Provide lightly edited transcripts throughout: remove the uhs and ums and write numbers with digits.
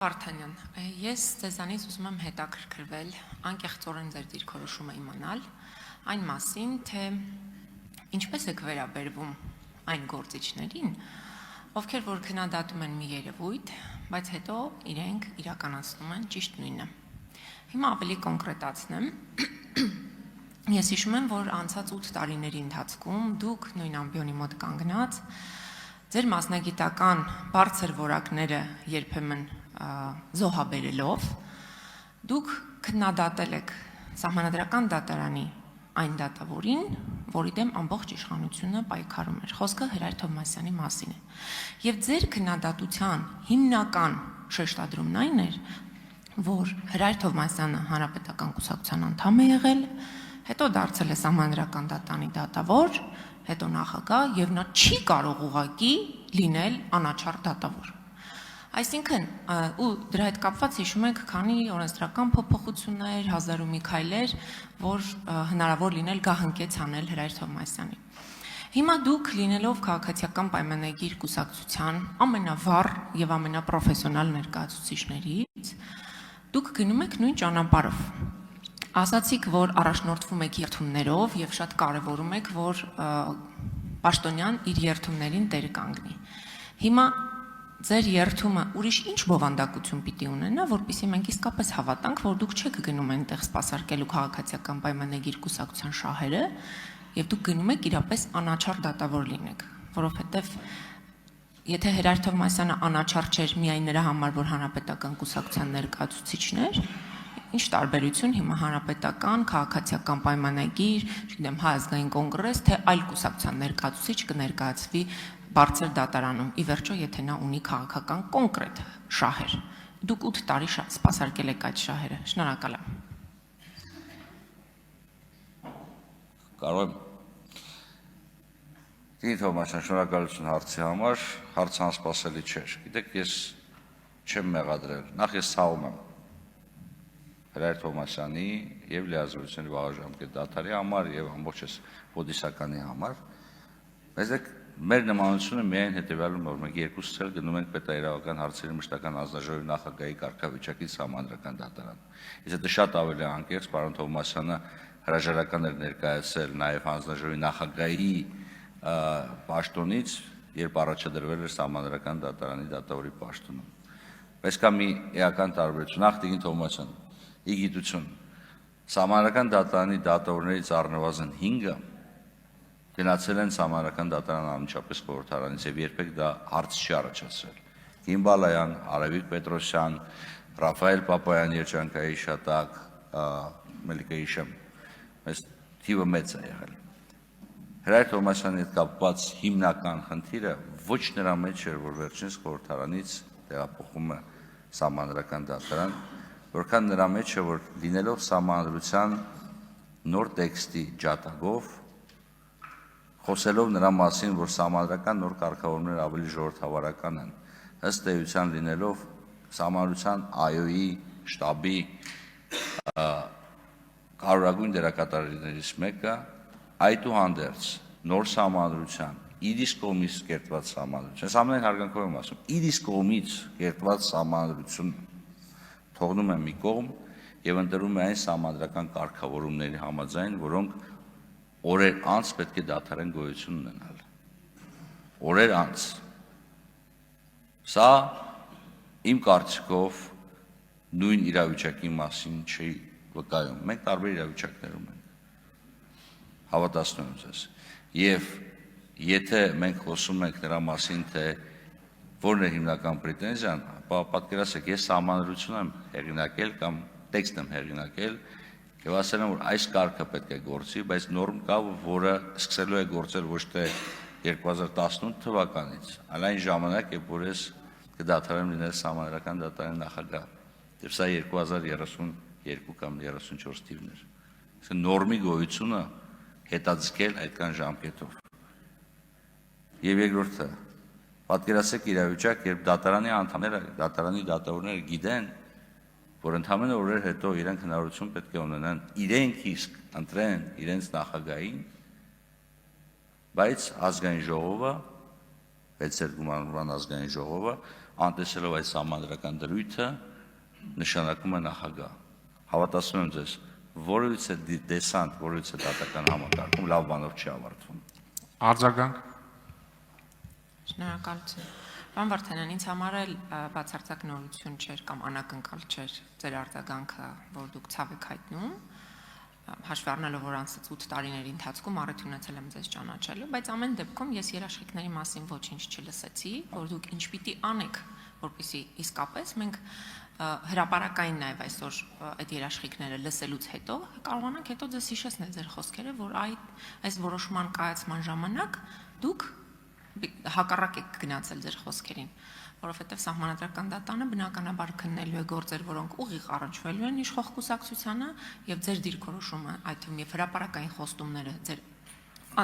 Վարդանյան, ես ձեզանից ուզում եմ հետաքրքրվել, անկեղծորեն ձեր դիրքորոշումը իմանալ, այն մասին, թե ինչպես եք վերաբերվում այն գործիչներին, ովքեր որ քննադատում են մի երևույթ, բայց հետո իրենք իրականացնում են ճիշտ նույնը։ Հիմա ավելի կոնկրետացնեմ, ես հիշում եմ, որ անցած 8 տարիների ընթացքում դուք նույն ամբիոնի մոտ կանգնած, ձեր մասնագիտական բարձր որակները երբեմն զոհաբերելով, դուք քննադատել եք Սահմանադրական դատարանի այն դատավորին, որի դեմ ամբողջ իշխանությունը պայքարում էր։ Խոսքը Հրայր Թովմասյանի մասին է։ Եվ ձեր քննադատության հիմնական շեշտադրումն այն էր, որ Հրայր Թովմասյանը հանրապետական կուսակցության անդամ է եղել, հետո դարձել է Սահմանադրական դատարանի դատավոր, հետո նախագահ, եւ նա չի կարող ուղղակի լինել անաչառ դատավոր։ Այսինքն, ու դրա հետ կապված հիշում եք, քանի օրենսդրական փոփոխություններ, հազար ու մի քայլեր, որ հնարավոր լինել գահընկեց անել Հրայր Թովմասյանին։ Հիմա դուք լինելով քաղաքացիական պայմանագիր կուսակցության ամենավառ եւ ամենապրոֆեսիոնալ ներկայացուցիչներից, դուք գնում եք նույն ճանապարհով։ Ասացիք, որ առաջնորդվում եք երթումներով եւ շատ կարեւորում եք, որ պաշտոնյան իր երթումներին տեր կանգնի։ Հիմա ձեր երթումը ուրիշ ինչ բովանդակություն պիտի ունենա, որպեսզի մենք իսկապես հավատանք, որ դուք չեք գնում այնտեղ սպասարկելու քաղաքացիական պայմանագիր կուսակցության շահերը, եւ դուք գնում եք իրապես անաչառ դատավոր լինեք, որովհետեւ եթե Հրայր Թովմասյանը անաչառ չէր միայն նրա համար, որ հանրապետական կուսակցության ներկայացուցիչն էր, ինչ տարբերություն հիմա հանրապետական քաղաքացիական պայմանագիր, չգիտեմ, Հայ ազգային կոնգրես, թե այլ կուսակցության ներկայացուցիչ կներկայացվի բարձր դատարանում, ի վերջո, եթե նա ունի քաղաքական կոնկրետ շահեր։ Դուք 8 տարի սպասարկել եք այդ շահերը։ Շնորհակալ եմ։ Կարող եմ։ Տիկին Թովմասյան, շնորհակալություն հարցի համար, հարցը անսպասելի չէր։ Գիտեք, ես չեմ մեղադրել։ Նախ ես ցավում եմ Հրայր Թովմասյանի եւ Լիազորությունների վաղաժամկետ դատարանի համար եւ ամբողջ այս բոդիսականի համար։ Բայց մեր նմանությունը միայն հետևյալում է, որ մենք երկուսս էլ գնում ենք պետաիրավական հարցերի մշտական հանձնաժողովի նախագահի կարգավիճակից Սահմանադրական դատարան։ Իսկ դա շատ ավելի անկեղծ, պարոն Թովմասյանը հրաժարական էր ներկայացել նաև հանձնաժողովի նախագահի պաշտոնից, երբ առաջադրվել էր Սահմանադրական դատարանի դատավորի պաշտոնում։ Բայց կա մի էական տարբերություն։ Նախ Տիկին Թովմասյան, ի գիտություն, Սահմանադրական դատարանի դատավորներից առնվազն 5-ը գնացել են Սահմանադրական դատարան անմիջապես խորհրդարանից եւ երբեք դա հարց չի առաջացրել։ Կին Բալայան, Արևիկ Պետրոսյան, Ռաֆայել Պապայան երջանկայի շատակ, մելիքը հիշեմ, այս թիվը մեծ է եղել։ Հրայր Թովմասյանի հետ կապված հիմնական խնդիրը ոչ նրա մեջ էր, որ վերջինս խորհրդարանից տեղափոխում է Սահմանադրական դատարան, որքան նրա մեջ է, որ լինելով Սահմանադրության նոր տեքստի ջատագով, խոսելով նրա մասին, որ Սահմանադրական նոր կարգավորումները ավելի ժողովրդավարական են, ըստ էության լինելով Սահմանադրության ԱՅՈ-ի շտաբի կարևորագույն դերակատարներից մեկը, այդուհանդերձ նոր Սահմանադրության իր իսկ կողմից կերտված Սահմանադրություն, ես ամեն հարգանքով եմ ասում, իր իսկ կողմից կերտված Սահմանադրություն թողնում է մի կողմ եւ ընտրում է այն Սահմանադրական կարգավորումների համաձայն, որոնք օրեր անց պետք է դադարեն գոյություն ունենալ։ Օրեր անց։ Սա իմ կարծիքով նույն իրավիճակի մասին չի վկայում։ Մենք տարբեր իրավիճակներում ենք։ Հավատացնում եմ ձեզ։ Եվ եթե մենք խոսում ենք նրա մասին, թե որն է հիմնական պրետենզիան, ապա պատկերացրեք, ես Սահմանադրություն եմ հեղինակել կամ տեքստ եմ հեղինակել եւ ասել եմ, որ այս կարգը պետք է գործի, բայց նորմ կա, որը սկսելու է գործել ոչ թե 2018 թվականից, այլ այն ժամանակ, երբ որ ես կդադարեմ լինել Սահմանադրական դատարանի նախագահ։ Եվ սա 2032 կամ 34 թիվն էր։ Իսկ նորմի գոյությունը հետաձգել այդքան ժամկետով։ Եվ երկրորդը, պատկերացրեք իրավիճակ, երբ դատարանի անդամները, դատարանի դատավորները գիտեն, որ ընդամենը օրեր հետո իրենք հնարավորություն պետք է ունենան իրենք իսկ ընտրեն իրենց նախագահին, բայց ազգային ժողովը, 6 գումարման ազգային ժողովը անտեսելով այս համանդրական դրույթը նշանակում է նախագահ։ Հավատացնում եմ ձեզ, որևիցե դեսանտ, որևիցե դատական համակարգում լավ բանով չի ավարտվում։ Արձագանք։ Շնորհակալություն։ Պարոն Վարդանյան, ինձ համար էլ բացարձակ նորություն չէր կամ անակնկալ չէր ձեր արձագանքը, որ դուք ցավ եք հայտնում, հաշվի առնելով, որ անցած 8 տարիների ընթացքում առիթ ունեցել եմ ձեզ ճանաչելու, բայց ամեն դեպքում ես երաշխիքների մասին ոչինչ չլսեցի, որ դուք ինչ պիտի անեք, որպեսզի իսկապես մենք հրապարակային նաև այսօր այդ երաշխիքները լսելուց հետո կարողանանք հետո ձեզ հիշեցնել ձեր խոսքերը, որ այս որոշման կայացման ժամանակ դուք հակառակ եք գնացել ձեր խոսքերին, որովհետև սահմանադրական դատանը բնականաբար քննելու է գործեր, որոնք ուղիղ առնչվելու են իշխող կուսակցությանը եւ ձեր դիրքորոշումը, այդ թվում եւ հրապարակային խոստումները ձեր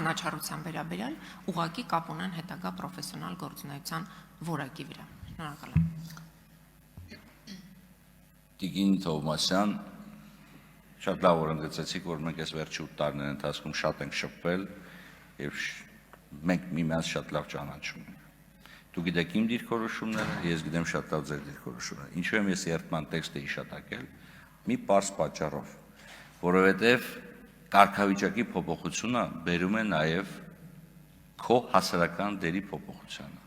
անաչառության վերաբերյալ ուղղակի կապ ունեն հետագա պրոֆեսիոնալ գործունեության որակի վրա։ Շնորհակալ եմ։ Տիկին Թովմասյան, շատ լավ որ ընդգծեցիք, որ մենք այս վերջի 8 տարիների ընթացքում շատ ենք շփվել եւ մենք միմյանց շատ լավ ճանաչում ենք։ Դուք գիտեք իմ դիրքորոշումները, ես գիտեմ շատ լավ ձեր դիրքորոշումները։ Ինչու եմ ես երթման տեքստը հիշատակել։ Մի պարզ պատճառով, որովհետև կարգավիճակի փոփոխությունը բերում է նաև քո հասարակական դերի փոփոխությանը։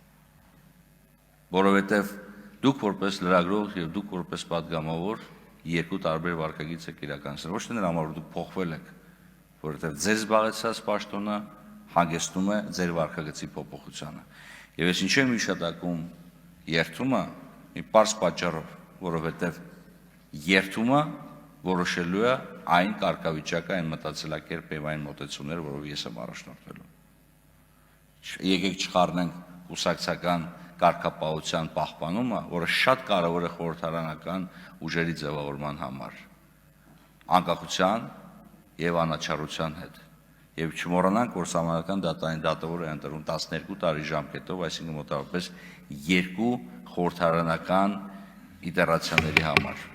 Որովհետև դուք որպես լրագրող եւ դուք որպես падգամավոր երկու տարբեր վարկագիծ եք իրականացրել։ Ոչ թե նրա համար որ դուք փոխվել եք, որովհետև ձեր զբաղեցած պաշտոնը հանգեցնում է ձեր վարկագծի փոփոխությանը։ Եվ ես ինչու եմ հիշատակում երթումը մի պարզ պատճառով, որովհետև երթումը որոշելու է այն կարգավիճակը, այն մտածելակերպը եւ այն մոտեցումները, որով ես եմ առաջնորդվելու։ Եկեք չխառնենք կուսակցական կարգապահության պահպանումը, որը շատ կարևոր է խորհրդարանական ուժերի ձևավորման համար, անկախության եւ անաչառության հետ։ Եվ չմոռանանք, որ սահմանադրական դատարանի դատավոր է ընտրում 12 տարի ժամկետով, այսինքն մոտավորապես 2 խորհրդարանական իտերացիաների համար։